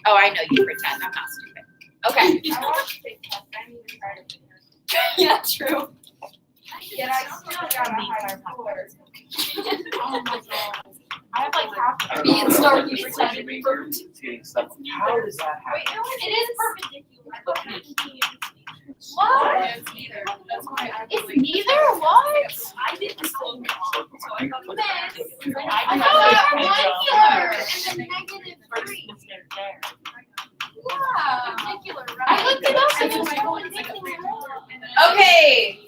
Oh, I know you pretend. I'm not stupid. Okay. I watched fake tests. I didn't even try to. Yeah, true. Yet I still got a high score. Oh my god. I have like half. Me and Starkey It's pretend to be burnt. It's getting stuck. How does that happen? Wait, no, It is perpendicular. What? It's neither. That's why I It's neither? What? I did the slope wrong, so I thought I thought and then -3. Yeah. Perpendicular, right? I looked it up. And then my goal is like a 3. Okay.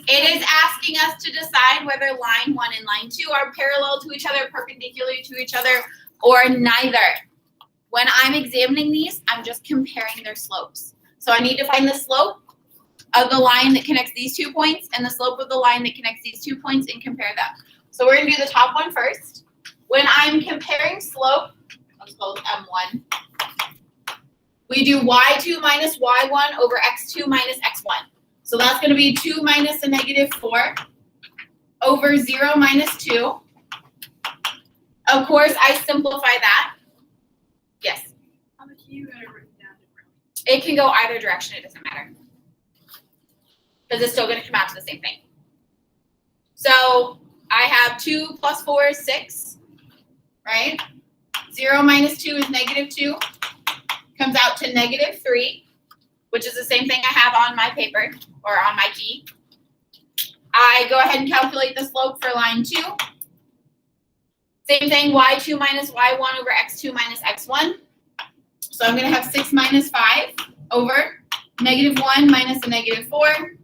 It is asking us to decide whether line 1 and line 2 are parallel to each other, perpendicular to each other, or neither. When I'm examining these, I'm just comparing their slopes. So I need to find the slope of the line that connects these 2 points and the slope of the line that connects these 2 points and compare them. So we're going to do the top one first. When I'm comparing slope, let's go with M1. We do y2 minus y1 over x2 minus x1. So that's going to be 2 minus a -4 over 0 minus 2. Of course, I simplify that. Yes. It can go either direction. It doesn't matter. Because it's still going to come out to the same thing. So I have 2 plus 4 is 6, right? 0 minus 2 is -2. Comes out to -3, which is the same thing I have on my paper or on my key. I go ahead and calculate the slope for line 2. Same thing, y2 minus y1 over x2 minus x1. So I'm going to have 6 minus 5 over -1 minus a -4.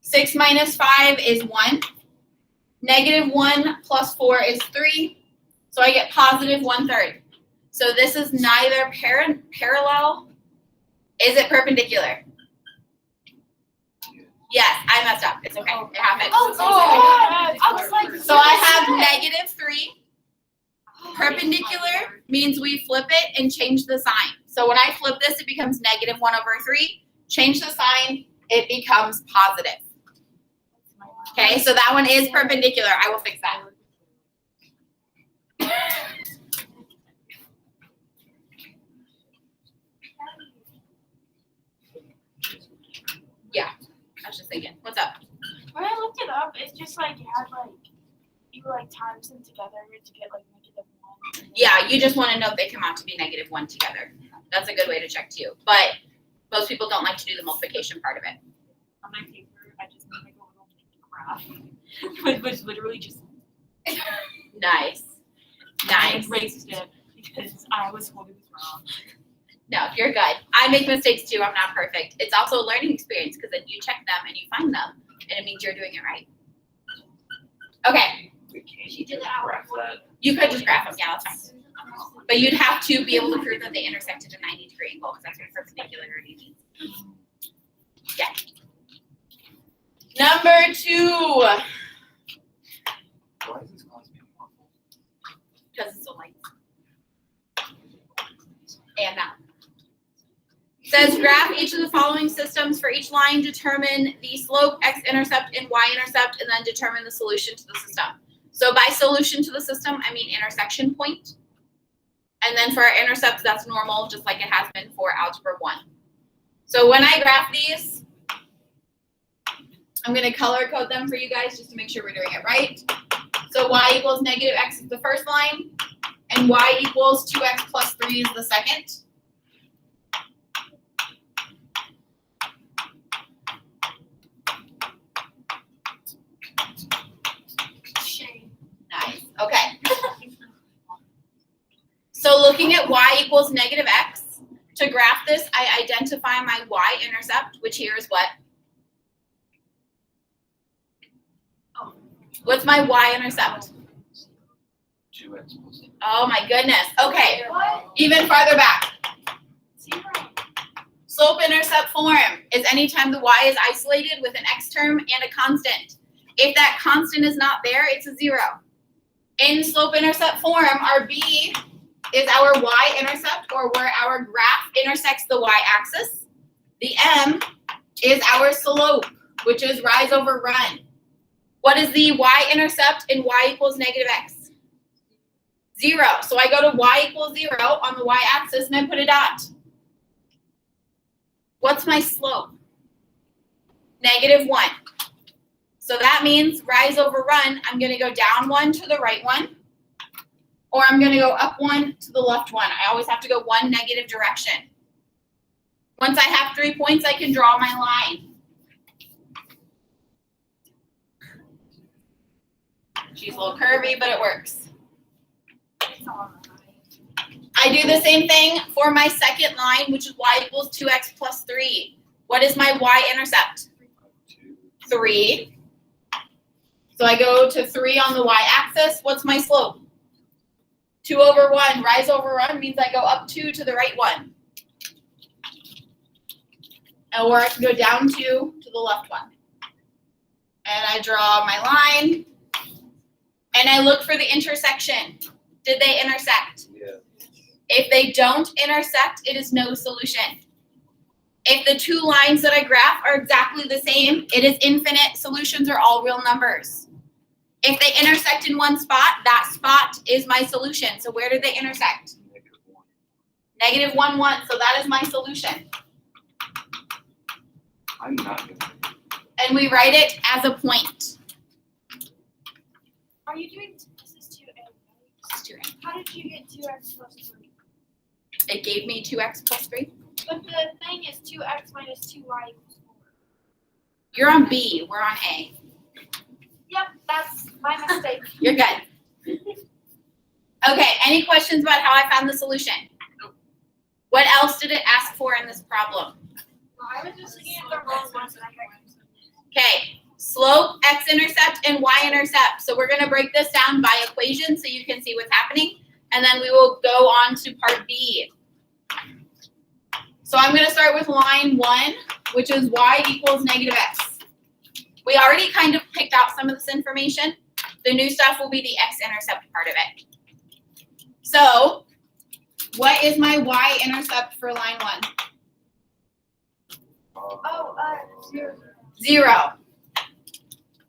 6 minus 5 is 1. -1 plus 4 is 3. So I get positive 1/3. So this is neither parallel. Is it perpendicular? Yes, I messed up. It's okay. It happened. I was like, So I have -3. Perpendicular means we flip it and change the sign. So when I flip this, it becomes -1 over 3. Change the sign, it becomes positive. Okay, so that one is perpendicular. I will fix that. Yeah, I was just thinking. What's up? when I looked it up, it's just like it had like you like times them together to get like -1. Yeah, you just want to know if they come out to be -1 together. That's a good way to check too. But most people don't like to do the multiplication part of it. On my paper, I just made like a little mini graph. It was literally just Nice. I Nice. erased it because I was holding this wrong. No, you're good. I make mistakes too. I'm not perfect. It's also a learning experience because then you check them and you find them, and it means you're doing it right. Okay, She did that. you could just graph them. Yeah, that's fine. But you'd have to be able to prove that they intersected a 90-degree angle because that's what perpendicularity means. Yeah. Number 2. Why is this class being awful? Because it's so light. And now. Says graph each of the following systems for each line, determine the slope, x-intercept, and y-intercept, and then determine the solution to the system. So by solution to the system, I mean intersection point. And then for our intercepts, that's normal, just like it has been for algebra 1. So when I graph these, I'm going to color code them for you guys just to make sure we're doing it right. So y equals -x is the first line, and y equals 2x plus 3 is the second. Nice. Okay. So looking at y equals -x, to graph this, I identify my y-intercept, which here is what? What's my y-intercept? 2x plus. Oh my goodness. Okay. Even farther back. Slope-intercept form is anytime the y is isolated with an x term and a constant. If that constant is not there, it's a 0. In slope-intercept form, our b is our y-intercept, or where our graph intersects the y-axis. The m is our slope, which is rise over run. What is the y-intercept in y equals -x? 0. So I go to y equals 0 on the y-axis and I put a dot. What's my slope? -1. So that means rise over run, I'm going to go down 1 to the right 1, or I'm going to go up 1 to the left 1. I always have to go one negative direction. Once I have 3 points, I can draw my line. She's a little curvy, but it works. I do the same thing for my second line, which is y equals 2x plus 3. What is my y-intercept? 3. So I go to 3 on the y-axis. What's my slope? 2 over 1. Rise over run means I go up 2 to the right 1. Or I can go down 2 to the left 1. And I draw my line. And I look for the intersection. Did they intersect? Yeah. If they don't intersect, it is no solution. If the two lines that I graph are exactly the same, it is infinite. Solutions are all real numbers. If they intersect in one spot, that spot is my solution. So where did they intersect? -1, 1. So that is my solution. I'm not gonna. And we write it as a point. Are you doing this is 2a, right? How did you get 2x plus 3? It gave me 2x plus 3. But the thing is 2x minus 2y equals 4. You're on B. We're on A. Yep, that's my mistake. You're good. Okay, any questions about how I found the solution? What else did it ask for in this problem? I was just looking at the wrong ones and I got Okay, slope, x-intercept, and y-intercept. So we're going to break this down by equation so you can see what's happening. And then we will go on to part B. So I'm going to start with line 1, which is y equals -x. We already kind of picked out some of this information. The new stuff will be the x-intercept part of it. So what is my y-intercept for line 1? 0. 0,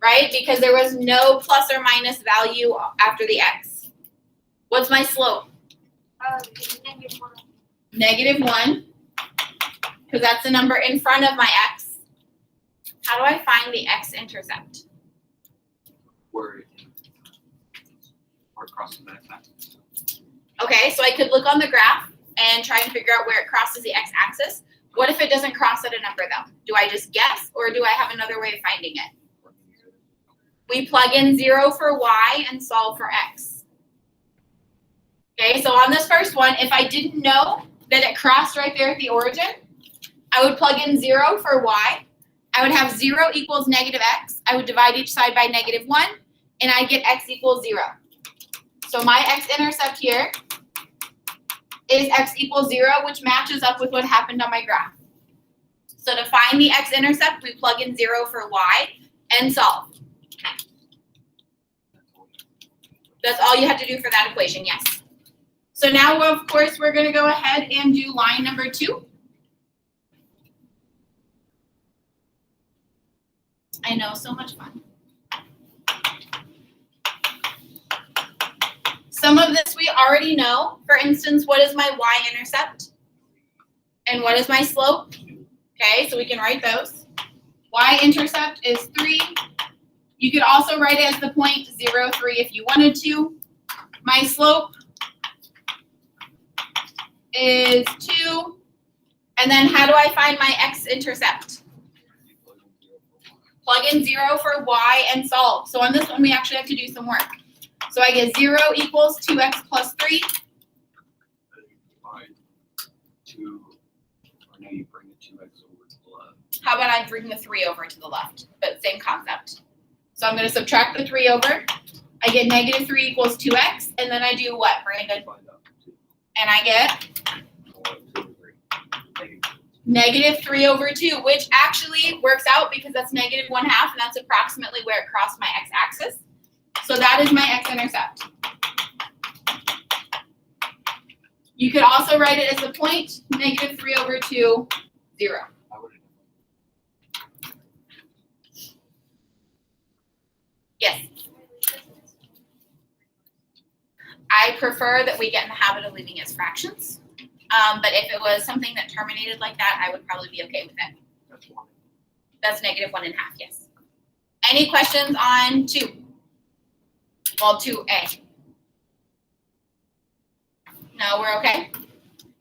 right? Because there was no plus or minus value after the x. What's my slope? -1. -1, because that's the number in front of my x. How do I find the x-intercept? Word. Or across the x-axis. Okay, so I could look on the graph and try and figure out where it crosses the x-axis. What if it doesn't cross at a number though? Do I just guess or do I have another way of finding it? We plug in 0 for y and solve for x. Okay, so on this first one, if I didn't know that it crossed right there at the origin, I would plug in 0 for y. I would have 0 equals -x. I would divide each side by -1, and I'd get x equals 0. So my x-intercept here is x equals 0, which matches up with what happened on my graph. So to find the x-intercept, we plug in 0 for y and solve. That's all you have to do for that equation, yes. So now, of course, we're going to go ahead and do line number 2. I know, so much fun. Some of this we already know. For instance, what is my y-intercept? And what is my slope? Okay, so we can write those. Y-intercept is 3. You could also write it as the point 0, 3 if you wanted to. My slope is 2. And then how do I find my x-intercept? Plug in 0 for y and solve. So on this one, we actually have to do some work. So I get 0 equals 2x plus 3. Divide 2, or now you bring the 2x over to the left. How about I bring the 3 over to the left? But same concept. So I'm going to subtract the 3 over. I get -3 equals 2x. And then I do what, Brandon? Divide up 2. And I get 3. -3 over 2, which actually works out because that's -1/2, and that's approximately where it crossed my x-axis. So that is my x-intercept. You could also write it as the point, -3 over 2, 0. I would have Yes. I prefer that we get in the habit of leaving as fractions. But if it was something that terminated like that, I would probably be okay with it. That's one. That's -1.5, yes. Any questions on 2? Well, 2A. No, we're okay?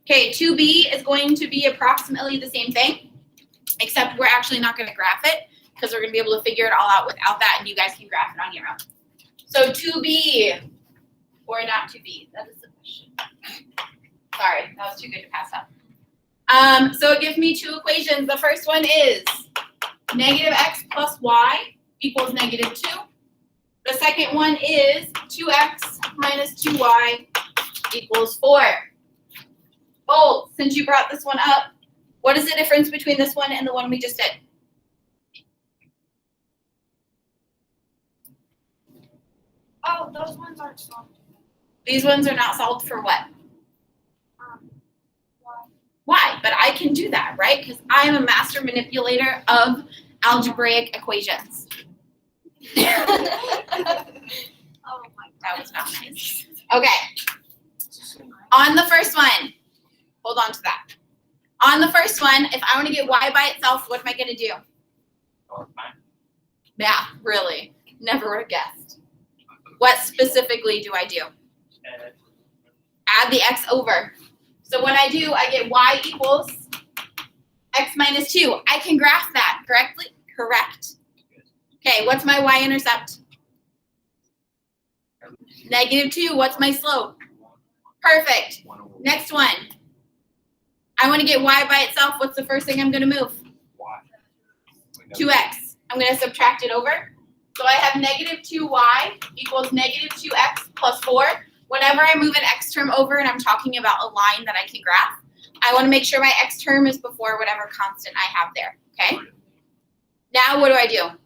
Okay, 2B is going to be approximately the same thing, except we're actually not going to graph it because we're going to be able to figure it all out without that, and you guys can graph it on your own. So 2B, or not 2B, that is the question. Sorry, that was too good to pass up. So it gives me 2 equations. The first one is -x plus y equals -2. The second one is 2x minus 2y equals 4. Oh, since you brought this one up, what is the difference between this one and the one we just did? Oh, those ones aren't solved. These ones are not solved for what? Why? Why? But I can do that, right? Because I am a master manipulator of algebraic equations. Oh my That was not nice. Okay. On the first one, hold on to that. On the first one, if I want to get y by itself, what am I going to do? Yeah, really. Never would have guessed. What specifically do I do? Add the x over. So when I do, I get y equals x minus 2. I can graph that correctly? Correct. Okay, what's my y-intercept? -2. What's my slope? Perfect. Next one. I want to get y by itself. What's the first thing I'm going to move? 2x. I'm going to subtract it over. So I have -2y equals -2x plus 4. Whenever I move an x term over and I'm talking about a line that I can graph, I want to make sure my x term is before whatever constant I have there, okay? Now what do?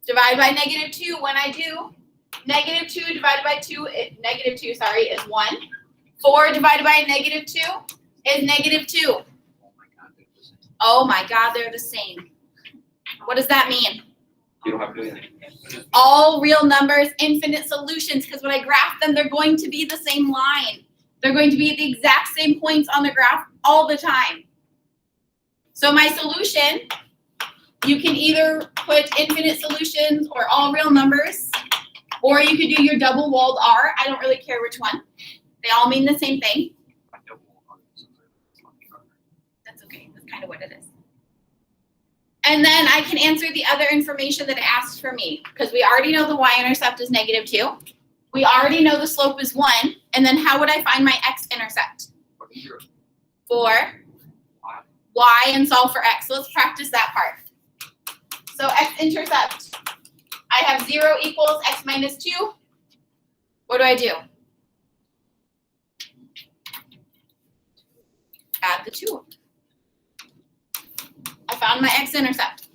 Divide by -2. When I do, -2 divided by 2, -2, sorry, is 1. 4 divided by -2 is -2. Oh my God, they're the same. What does that mean? You don't have to do anything. All real numbers, infinite solutions, because when I graph them, they're going to be the same line. They're going to be at the exact same points on the graph all the time. So my solution, you can either put infinite solutions or all real numbers, or you could do your double-walled R. I don't really care which one. They all mean the same thing. That's okay. That's kind of what it is. And then I can answer the other information that it asked for me, because we already know the y-intercept is -2. We already know the slope is 1. And then how would I find my x-intercept? For y and solve for x. So let's practice that part. So x-intercept, I have 0 equals x minus 2. What do? Add the 2. I found my x-intercept.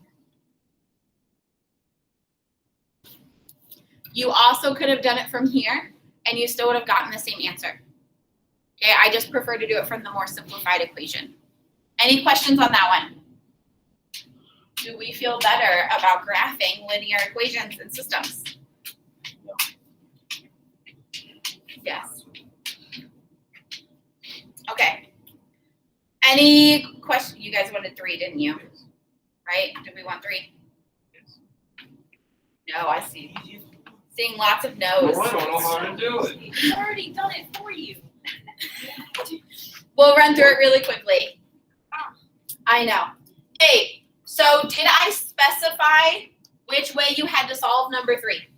You also could have done it from here, and you still would have gotten the same answer. Okay, I just prefer to do it from the more simplified equation. Any questions on that one? Do we feel better about graphing linear equations and systems? Yes. Okay. Any question? You guys wanted 3, didn't you? Right? Did we want 3? No, I see. Seeing lots of no's. Well, I don't know how to do it. We've already done it for you. We'll run through it really quickly. I know. Okay, so did I specify which way you had to solve number 3?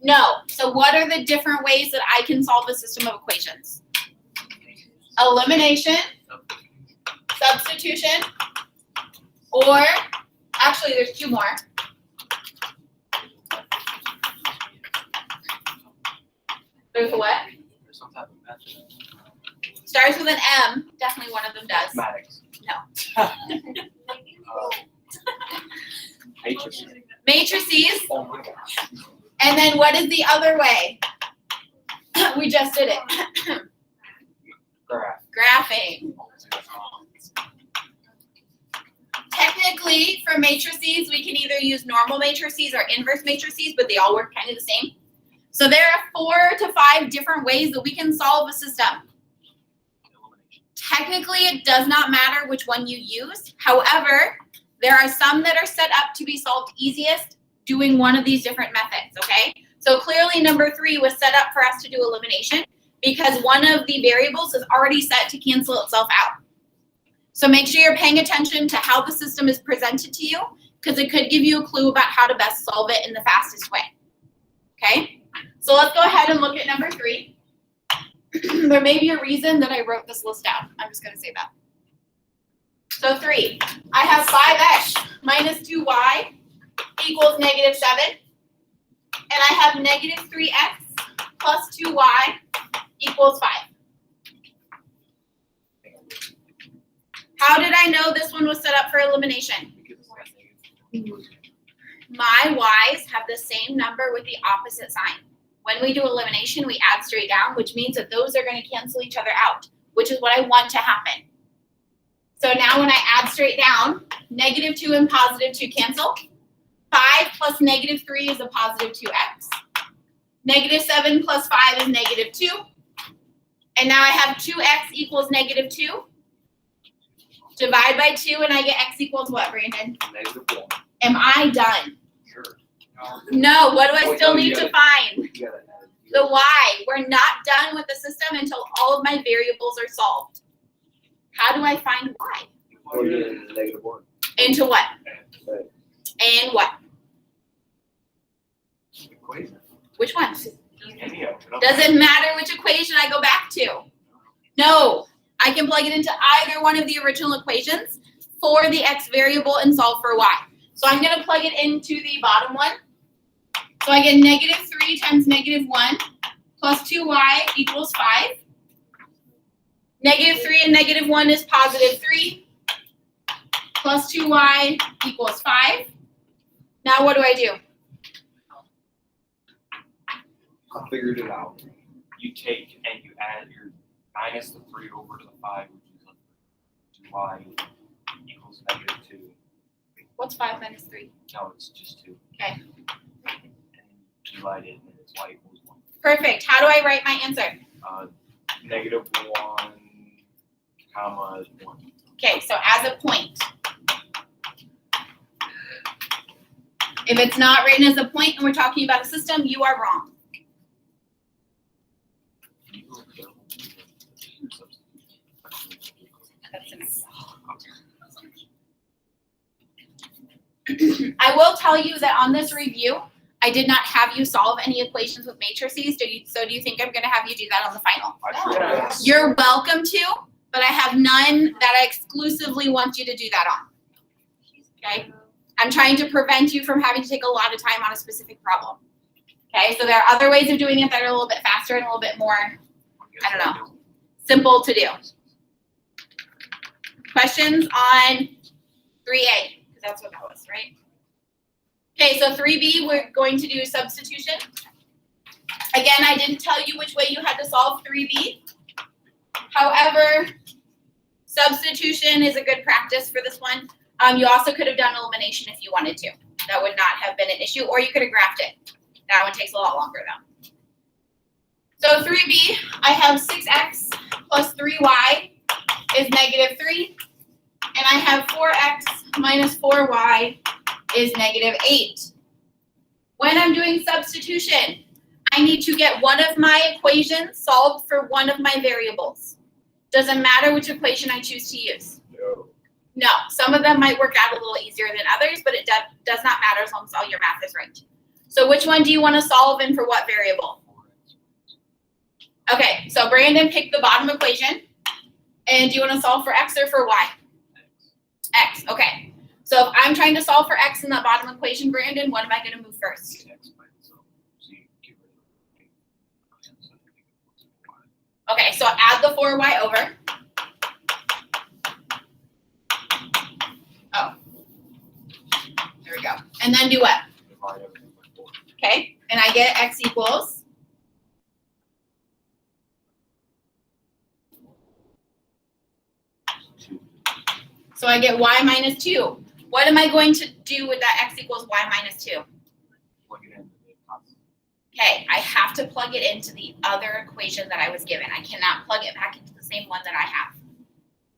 No. So what are the different ways that I can solve a system of equations? Elimination, substitution, or actually there's 2 more. There's a what? There's some type of method. Starts with an M. Definitely one of them does. Mathematics. No. Matrix. Matrices. Oh my gosh. And then what is the other way? We just did it. Graph. Graphing. Technically, for matrices, we can either use normal matrices or inverse matrices, but they all work kind of the same. So there are 4 to 5 different ways that we can solve a system. Elimination. Technically, it does not matter which one you use. However, there are some that are set up to be solved easiest doing one of these different methods, okay? So clearly number 3 was set up for us to do elimination because one of the variables is already set to cancel itself out. So make sure you're paying attention to how the system is presented to you because it could give you a clue about how to best solve it in the fastest way, okay? So let's go ahead and look at number 3. There may be a reason that I wrote this list down. I'm just gonna say that. So 3, I have 5x minus 2y equals -7. And I have -3x plus 2y equals 5. How did I know this one was set up for elimination? My y's have the same number with the opposite sign. When we do elimination, we add straight down, which means that those are going to cancel each other out, which is what I want to happen. So now when I add straight down, -2 and +2 cancel. 5 plus -3 is a +2x. -7 plus 5 is -2. And now I have 2x equals -2. Divide by 2 and I get x equals what, Brandon? -1. Am I done? Sure. No, what do I Wait, still no, you need to gotta- find? You gotta add- The y. We're not done with the system until all of my variables are solved. How do I find y? Plug it in -1. Into what? Right. And what? Equation. Which one? Any of them. Doesn't matter which equation I go back to. No, I can plug it into either one of the original equations for the x variable and solve for y. So I'm going to plug it into the bottom one. So I get -3 times -1 plus 2y equals 5. -3 and -1 is +3 plus 2y equals 5. Now what do I do? I figured it out. You take and you add your minus the 3 over to the 5, which is like 2y equals -2. What's 5 minus 3? No, it's just 2. Okay. And then you divide it, and it's y equals 1. Perfect. How do I write my answer? -1, comma 1. Okay, so as a point. If it's not written as a point and we're talking about a system, you are wrong. I will tell you that on this review, I did not have you solve any equations with matrices. Do you think I'm going to have you do that on the final? Yes. You're welcome to, but I have none that I exclusively want you to do that on. Okay? I'm trying to prevent you from having to take a lot of time on a specific problem. Okay? So there are other ways of doing it that are a little bit faster and a little bit more, I don't know, simple to do. Questions on 3A? Because that's what that was, right? Okay, so 3B, we're going to do substitution. Again, I didn't tell you which way you had to solve 3B. However, substitution is a good practice for this one. You also could have done elimination if you wanted to. That would not have been an issue, or you could have graphed it. That one takes a lot longer though. So 3B, I have 6x plus 3y is -3, and I have 4x minus 4y is -8. When I'm doing substitution, I need to get one of my equations solved for one of my variables. Doesn't matter which equation I choose to use. No, some of them might work out a little easier than others, but it does not matter as long as all your math is right. So which one do you want to solve and for what variable? Okay, so Brandon picked the bottom equation. And do you want to solve for x or for y? X, okay. So if I'm trying to solve for x in that bottom equation, Brandon, what am I going to move first? Okay, so add the 4y over. Oh. There we go. And then do what? Okay, and I get x equals? So I get y minus 2. What am I going to do with that x equals y minus 2? Plug it in. Okay, I have to plug it into the other equation that I was given. I cannot plug it back into the same one that I have.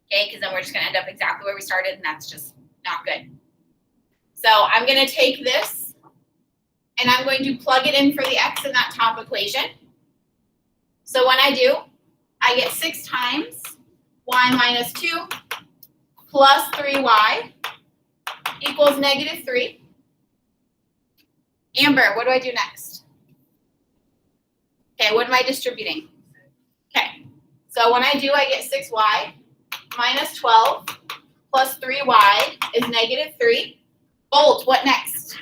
Okay, because then we're just gonna end up exactly where we started, and that's just not good. So I'm gonna take this, and I'm going to plug it in for the x in that top equation. So when I do, I get 6 times y minus 2 plus 3y equals -3. Amber, what do I do next? Okay, what am I distributing? Okay, so when I do, I get 6y minus 12 plus 3y is -3. Bolt, what next?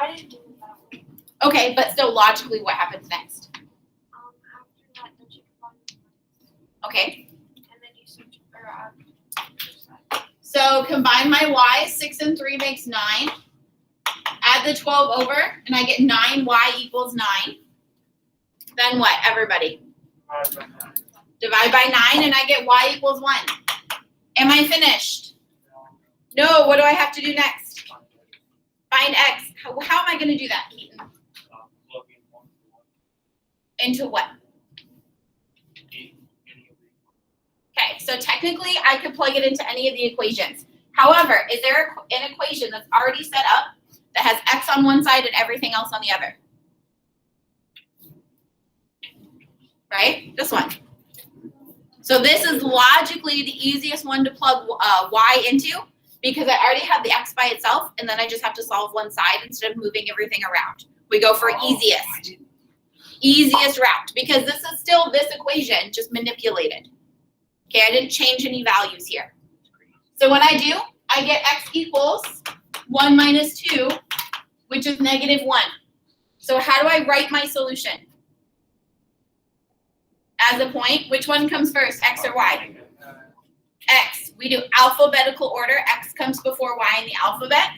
I didn't do it that way. Okay, but still logically, what happens next? After that, then you combine the Okay, and then you switch or add. so combine my y, 6 and 3 makes 9. Add the 12 over, and I get 9y equals 9. Then what, everybody? Divide by 9, and I get y equals 1. Am I finished? No, what do I have to do next? Find x. How am I going to do that, Keaton? Into what? Okay, so technically I could plug it into any of the equations. However, is there an equation that's already set up that has x on one side and everything else on the other? Right? This one. So this is logically the easiest one to plug y into because I already have the x by itself, and then I just have to solve one side instead of moving everything around. We go for easiest route because this is still this equation, just manipulated. Okay, I didn't change any values here. So when I do, I get x equals 1 minus 2, which is -1. So how do I write my solution? As a point, which one comes first, x or y? X. We do alphabetical order. X comes before y in the alphabet.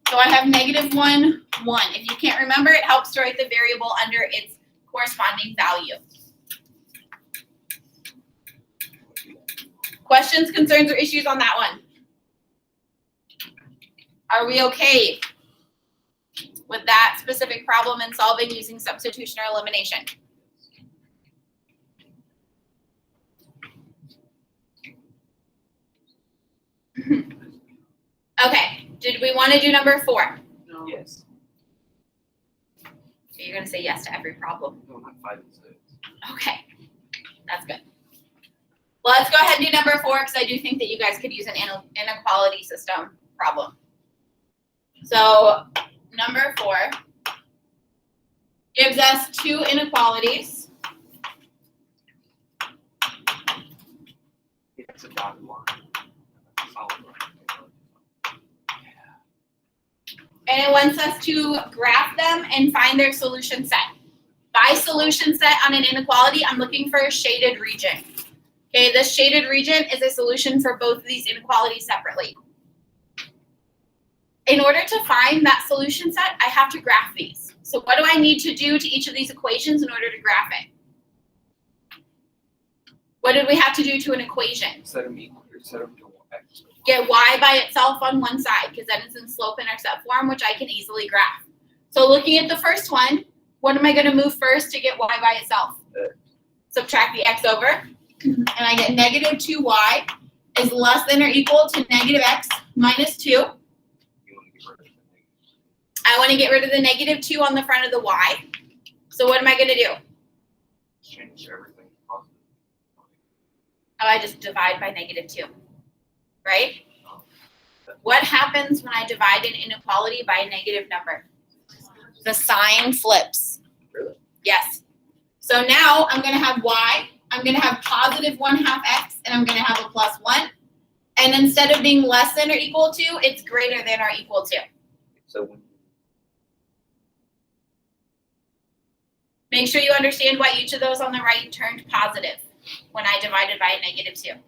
So I have -1, 1. If you can't remember, it helps to write the variable under its corresponding value. Questions, concerns, or issues on that one? Are we okay with that specific problem in solving using substitution or elimination? Okay, did we want to do number 4? No. Yes. So you're going to say yes to every problem. No, not 5 and 6. Okay, that's good. Well, let's go ahead and do number 4 because I do think that you guys could use an inequality system problem. So number 4 gives us 2 inequalities. It's a dotted line. Solid line. And it wants us to graph them and find their solution set. By solution set on an inequality, I'm looking for a shaded region. Okay, this shaded region is a solution for both of these inequalities separately. In order to find that solution set, I have to graph these. So what do I need to do to each of these equations in order to graph it? What did we have to do to an equation? Set them equal, or set them to x. Get y by itself on one side, because then it's in slope-intercept form, which I can easily graph. So looking at the first one, what am I going to move first to get y by itself? Subtract the x over, and I get -2y is less than or equal to -x minus 2. You want to get rid of the negative. I want to get rid of the -2 on the front of the y. So what am I going to do? Change everything positive. Oh, I just divide by -2, right? What happens when I divide an inequality by a negative number? The sign flips. Really? Yes. So now I'm going to have y, I'm going to have positive 1/2 x, and I'm going to have a plus 1. And instead of being less than or equal to, it's greater than or equal to. So when Make sure you understand why each of those on the right turned positive when I divided by a -2.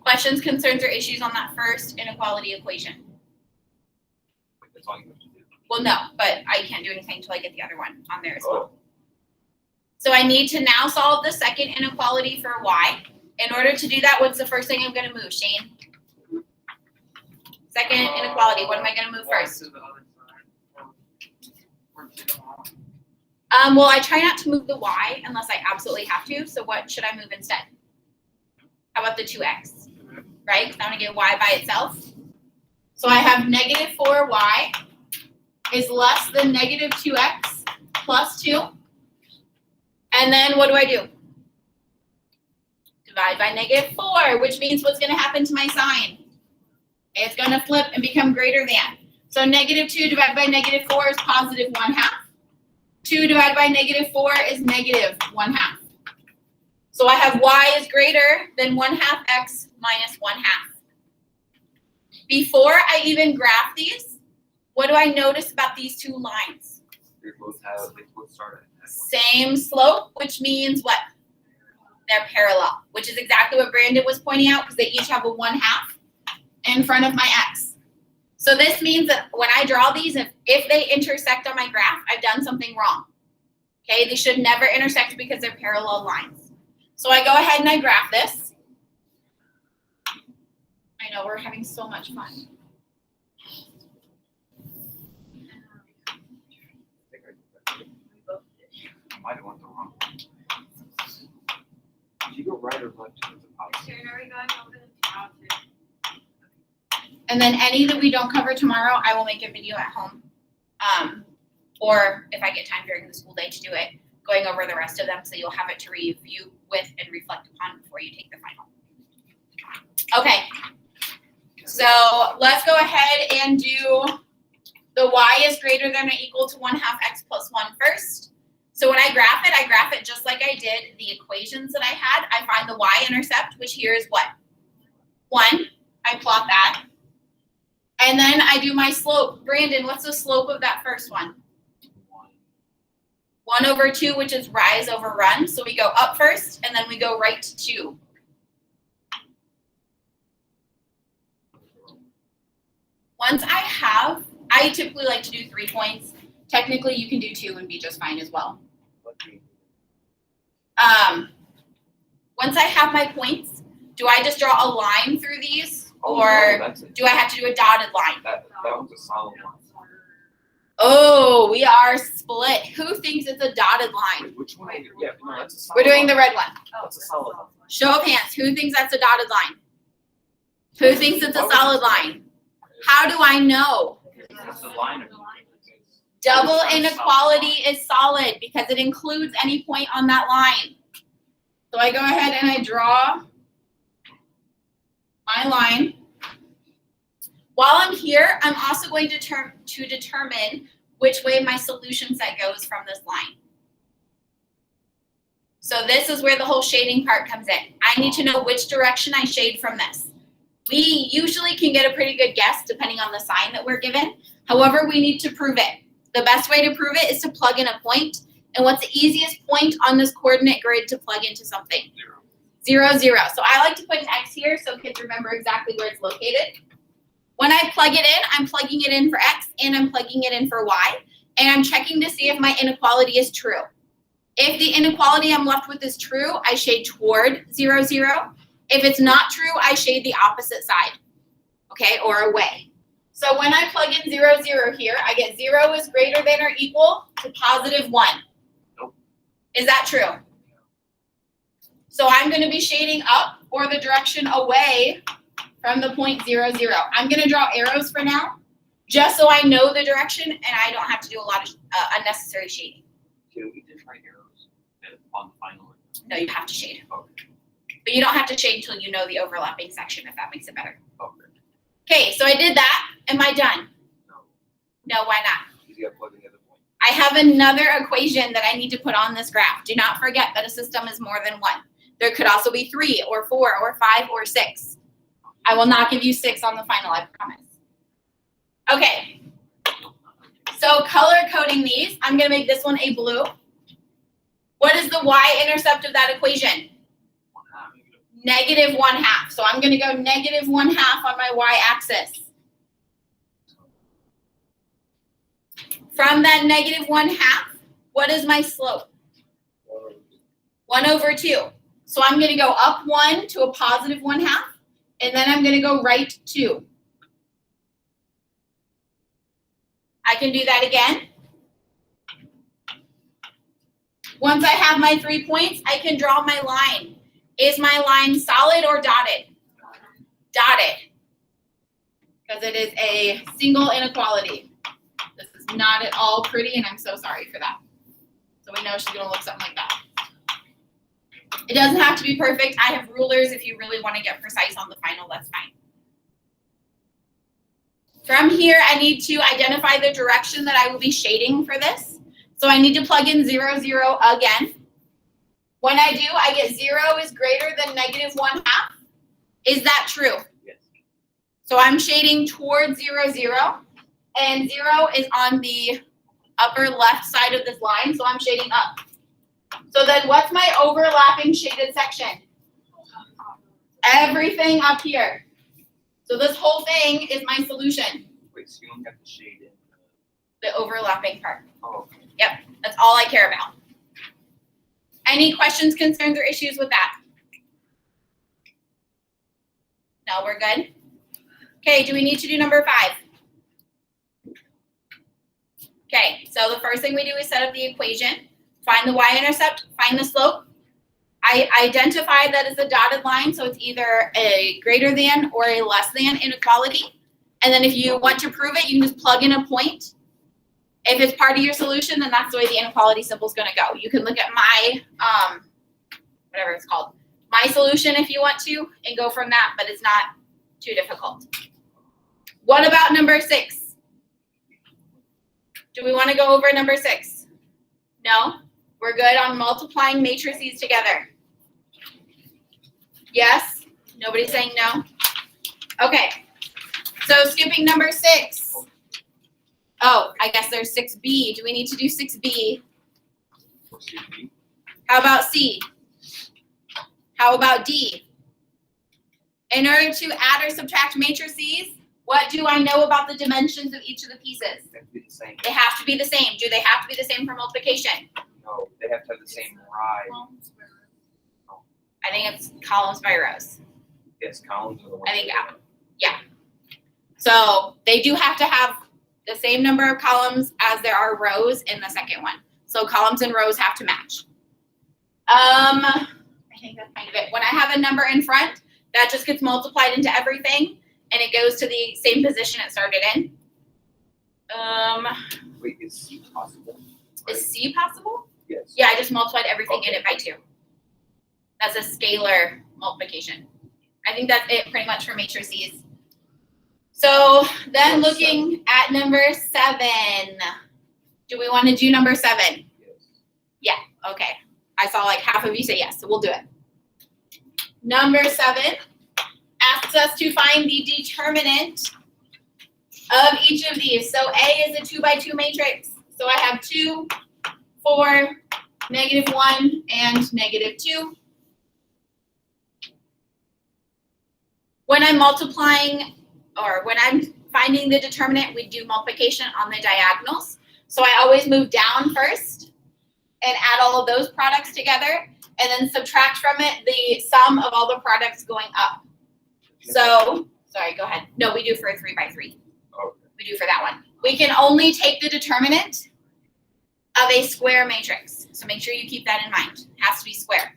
Questions, concerns, or issues on that first inequality equation? that's all you have to do. Well, no, but I can't do anything until I get the other one on there as well. So I need to now solve the second inequality for y. In order to do that, what's the first thing I'm going to move, Shane? Second inequality, what am I going to move first? Well, I try not to move the y unless I absolutely have to. So what should I move instead? How about the 2x? Right? Because I'm going to get y by itself. So I have negative 4y is less than negative 2x plus 2. And then what do? Divide by negative 4, which means what's going to happen to my sign? It's going to flip and become greater than. So negative 2 divided by negative 4 is positive 1/2. 2 divided by negative 4 is negative 1/2. So I have y is greater than 1/2 x minus 1/2. Before I even graph these, what do I notice about these two lines? They both start at Same slope, which means what? They're parallel, which is exactly what Brandon was pointing out because they each have a 1/2 in front of my x. So this means that when I draw these, if they intersect on my graph, I've done something wrong. Okay, they should never intersect because they're parallel lines. So I go ahead and I graph this. I know, we're having so much fun. I might have went the wrong one. Did you go right or left to the positive? Sharon, are we going over the how to? And then any that we don't cover tomorrow, I will make a video at home. Or if I get time during the school day to do it, going over the rest of them so you'll have it to review with and reflect upon before you take the final. Okay, so let's go ahead and do the y is greater than or equal to 1/2 x plus 1 first. So when I graph it just like I did the equations that I had. I find the y-intercept, which here is what? 1. I plot that. And then I do my slope. Brandon, what's the slope of that first one? 1/2, which is rise over run. So we go up first, and then we go right to 2. Once I typically like to do 3 points. Technically, you can do 2 and be just fine as well. Once I have my points, do I just draw a line through these? Or do I have to do a dotted line? That was a solid one. Oh, we are split. Who thinks it's a dotted line? Wait, which one? Yeah, no, that's a solid We're doing line. the red one. That's a solid line. Show of hands. Who thinks that's a dotted line? Who thinks it's a solid line? How do I know? That's the line of Double inequality is solid because it includes any point on that line. So I go ahead and I draw my line. While I'm here, I'm also going to determine which way my solution set goes from this line. So this is where the whole shading part comes in. I need to know which direction I shade from this. We usually can get a pretty good guess depending on the sign that we're given. However, we need to prove it. The best way to prove it is to plug in a point. And what's the easiest point on this coordinate grid to plug into something? 0, 0. So I like to put an X here so kids remember exactly where it's located. When I plug it in, I'm plugging it in for X and I'm plugging it in for Y. And I'm checking to see if my inequality is true. If the inequality I'm left with is true, I shade toward 0, 0. If it's not true, I shade the opposite side, okay, or away. So when I plug in 0, 0 here, I get 0 is greater than or equal to positive 1. Nope. Is that true? So I'm going to be shading up or the direction away from the point 0, 0. I'm going to draw arrows for now, just so I know the direction and I don't have to do a lot of unnecessary shading. Can we just write arrows on the final? No, you have to shade. Okay. But you don't have to shade until you know the overlapping section, if that makes it better. Okay. Okay, so I did that. Am I done? No. No, why not? You got to plug in the other point. I have another equation that I need to put on this graph. Do not forget that a system is more than one. There could also be 3 or 4 or 5 or 6. I will not give you 6 on the final, I promise. Okay. So color coding these, I'm going to make this one a blue. What is the y-intercept of that equation? Negative 1/2. So I'm going to go negative 1/2 on my y-axis. From that negative 1/2, what is my slope? 1 over 2. So I'm going to go up 1 to a positive 1/2, and then I'm going to go right 2. I can do that again. Once I have my 3 points, I can draw my line. Is my line solid or dotted? Dotted. Because it is a single inequality. This is not at all pretty, and I'm so sorry for that. So we know she's going to look something like that. It doesn't have to be perfect. I have rulers if you really want to get precise on the final, that's fine. From here, I need to identify the direction that I will be shading for this. So I need to plug in 0, 0 again. When I do, I get 0 is greater than negative 1/2. Is that true? Yes. So I'm shading towards 0, 0, and 0 is on the upper left side of this line, so I'm shading up. So then what's my overlapping shaded section? Everything up here. So this whole thing is my solution, Wait, so you don't have to shade in the overlapping part. oh, Yep, that's all I care about. Any questions, concerns, or issues with that? No, we're good? Okay, do we need to do number 5? Okay, so the first thing we do is set up the equation, find the y-intercept, find the slope. I identify that as a dotted line, so it's either a greater than or a less than inequality. And then if you want to prove it, you can just plug in a point. If it's part of your solution, then that's the way the inequality symbol is going to go. You can look at my, whatever it's called, my solution if you want to, and go from that, but it's not too difficult. What about number 6? Do we want to go over number 6? No? We're good on multiplying matrices together. Yes? Nobody's saying no? Okay. So skipping number 6. Oh, I guess there's 6B. Do we need to do 6B? what's your B? How about C? How about D? In order to add or subtract matrices, what do I know about the dimensions of each of the pieces? They have to be the same. They have to be the same. Do they have to be the same for multiplication? No, they have to have the same rise. I think it's columns by rows. Yes, columns are the ones. I think So they do have to have the same number of columns as there are rows in the second one. So columns and rows have to match. I think that's kind of it. When I have a number in front, that just gets multiplied into everything, and it goes to the same position it started in. Wait, is C possible? Is C possible? Yes. Yeah, I just multiplied everything in it by 2. That's a scalar multiplication. I think that's it pretty much for matrices. So then looking at number 7, do we want to do number 7? Yes. Yeah, okay. I saw like half of you say yes, so we'll do it. Number 7 asks us to find the determinant of each of these. So A is a 2 by 2 matrix. So I have 2, 4, -1, and -2. When I'm multiplying, or when I'm finding the determinant, we do multiplication on the diagonals. So I always move down first and add all of those products together, and then subtract from it the sum of all the products going up. So, sorry, go ahead. No, we do for a 3 by 3. Okay. We do for that one. We can only take the determinant of a square matrix. So make sure you keep that in mind. It has to be square.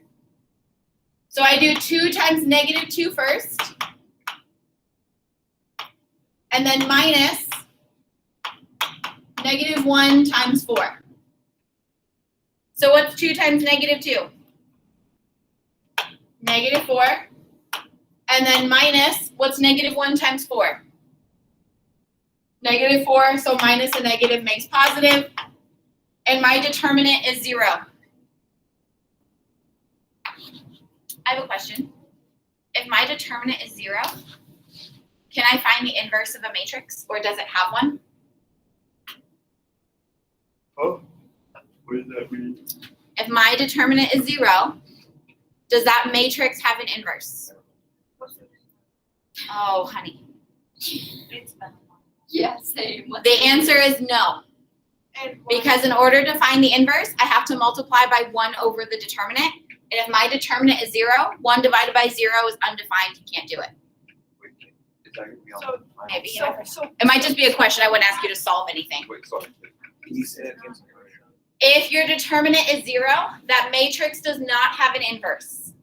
So I do 2 times -2 first. And then minus -1 times 4. So what's 2 times -2? -4. And then minus, what's -1 times 4? -4, so minus a negative makes positive. And my determinant is 0. I have a question. If my determinant is 0, can I find the inverse of a matrix, or does it have one? Oh, what does that mean? If my determinant is 0, does that matrix have an inverse? Oh, honey. It's been a while. Yeah, same. The answer is no. And Because in order to find the inverse, I have to multiply by 1 over the determinant, And if my determinant is 0, 1 divided by 0 is undefined. You can't do it. Wait, is that gonna be on? So- the final? Maybe. So It might just be a question. I wouldn't ask you to solve anything. Wait, sorry. Can you say that again? If your determinant is 0, that matrix does not have an inverse.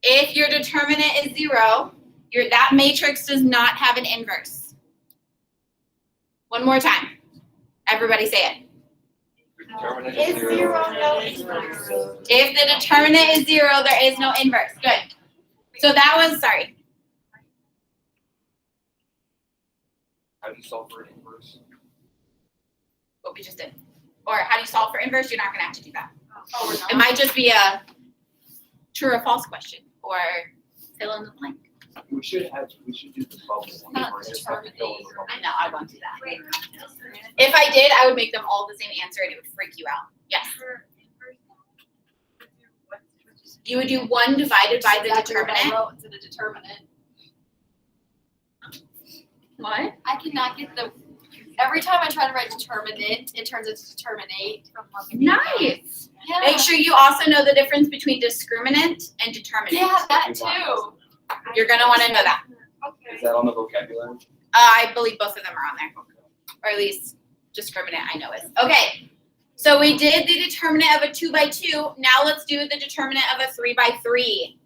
If your determinant is 0, that matrix does not have an inverse. One more time. Everybody say it. Your determinant Is is 0 no inverse? If the determinant is 0, there is no inverse. Good. So that was, sorry. How do you solve for an inverse? What we just did. Or how do you solve for inverse? You're not going to have to do that. Oh, we're not. It might just be a true or false question or fill in the blank. We should do the bubble one Not first, just have to fill in the bubble. I know, I won't do that. If I did, I would make them all the same answer and it would freak you out. Yes. You would do 1 divided by the determinant. To the determinant. What? I cannot get the, every time I try to write determinant, it turns into determinate. Nice. Yeah. Make sure you also know the difference between discriminant and determinant. Yeah, that too. You're going to want to know that. Is that on the vocabulary? I believe both of them are on there. Or at least discriminant I know is. Okay. So we did the determinant of a 2 by 2. Now let's do the determinant of a 3 by 3.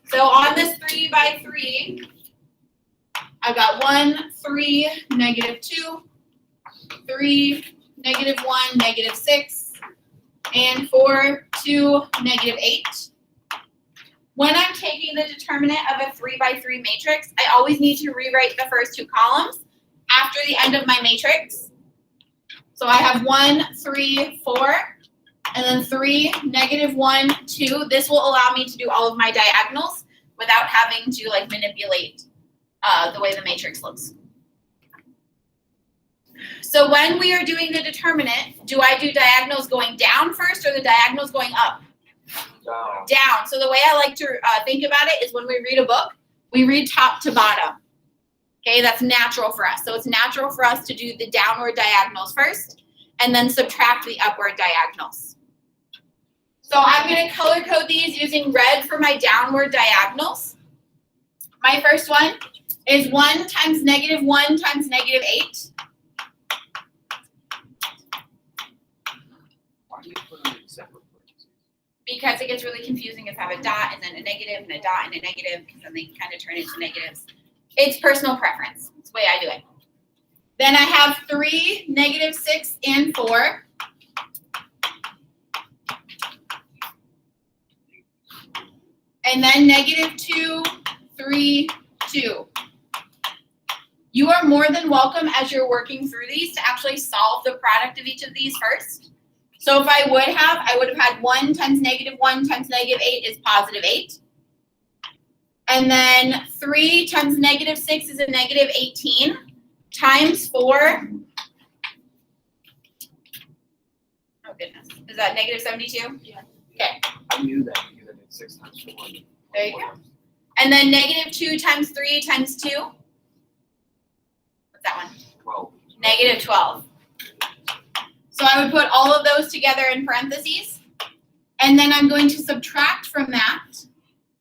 So on this 3 by 3, I've got 1, 3, -2, 3, -1, -6, and 4, 2, -8. When I'm taking the determinant of a 3 by 3 matrix, I always need to rewrite the first 2 columns after the end of my matrix. So I have 1, 3, 4, and then 3, -1, 2. This will allow me to do all of my diagonals without having to like manipulate the way the matrix looks. So when we are doing the determinant, do I do diagonals going down first or the diagonals going up? Down. Down. So the way I like to think about it is when we read a book, we read top to bottom. Okay, that's natural for us. So it's natural for us to do the downward diagonals first and then subtract the upward diagonals. So I'm going to color code these using red for my downward diagonals. My first one is 1 times -1 times -8. Why do you put them in separate parentheses? Because it gets really confusing if I have a dot and then a negative and a dot and a negative, because then they kind of turn into negatives. It's personal preference. It's the way I do it. Then I have 3, -6, and 4. And then -2, 3, 2. You are more than welcome as you're working through these to actually solve the product of each of these first. So if I would have had 1 times -1 times -8 is +8. And then 3 times -6 is a -18 times 4. Oh goodness, is that -72? Yeah. Okay, I knew that because I did 6 times 4. There you go. And then -2 times 3 times 2. What's that one? 12. -12. So I would put all of those together in parentheses. And then I'm going to subtract from that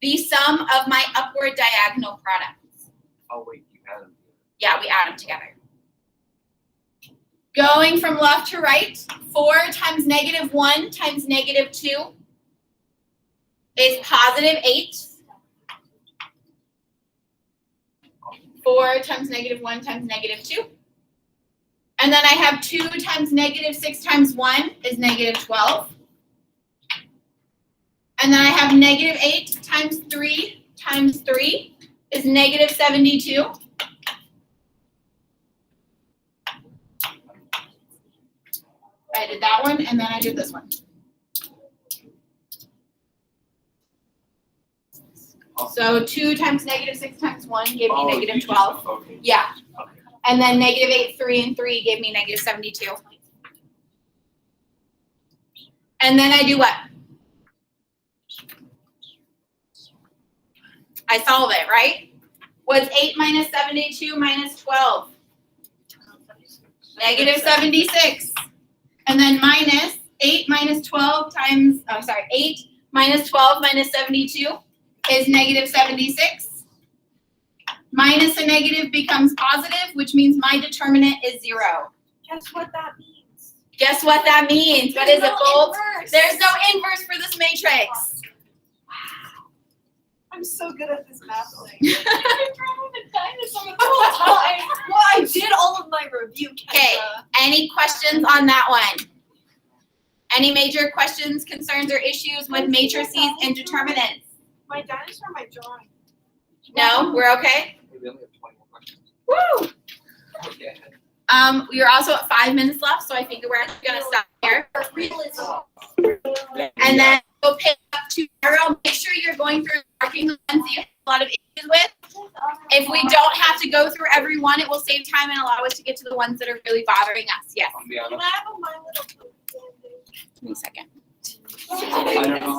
the sum of my upward diagonal products. Oh wait, you had them. Yeah, we add them together. Going from left to right, 4 times -1 times -2 is +8. 4 times -1 times -2. And then I have 2 times -6 times 1 is -12. And then I have -8 times 3 times 3 is -72. I did that one, and then I did this one. So 2 times -6 times 1 gave me you just- -12. Okay. Yeah. Okay. And then -8, 3, and 3 gave me -72. And then I do what? I solve it, right? What's 8 minus 72 minus 12? -76. And then minus 8 minus 12 times, 8 minus 12 minus 72 is negative 76. Minus a negative becomes positive, which means my determinant is 0. Guess what that means? Guess what that means? What is it, Bolt? Inverse. There's no inverse for this matrix. I'm so good at this math thing. Well, I did all of my review, Kendra. Okay. Any questions on that one? Any major questions, concerns, or issues with matrices and determinants? My dinosaur, my drawing. No? We're okay? We only have 20 more questions. Woo! Okay. We are also at 5 minutes left, so I think we're actually gonna stop here. And then we'll pick up tomorrow. Make sure you're going through marking the ones that you have a lot of issues with. If we don't have to go through every one, it will save time and allow us to get to the ones that are really bothering us. Yes. I'll be Can honest. I have a My Little Pony? Give me a second. I don't know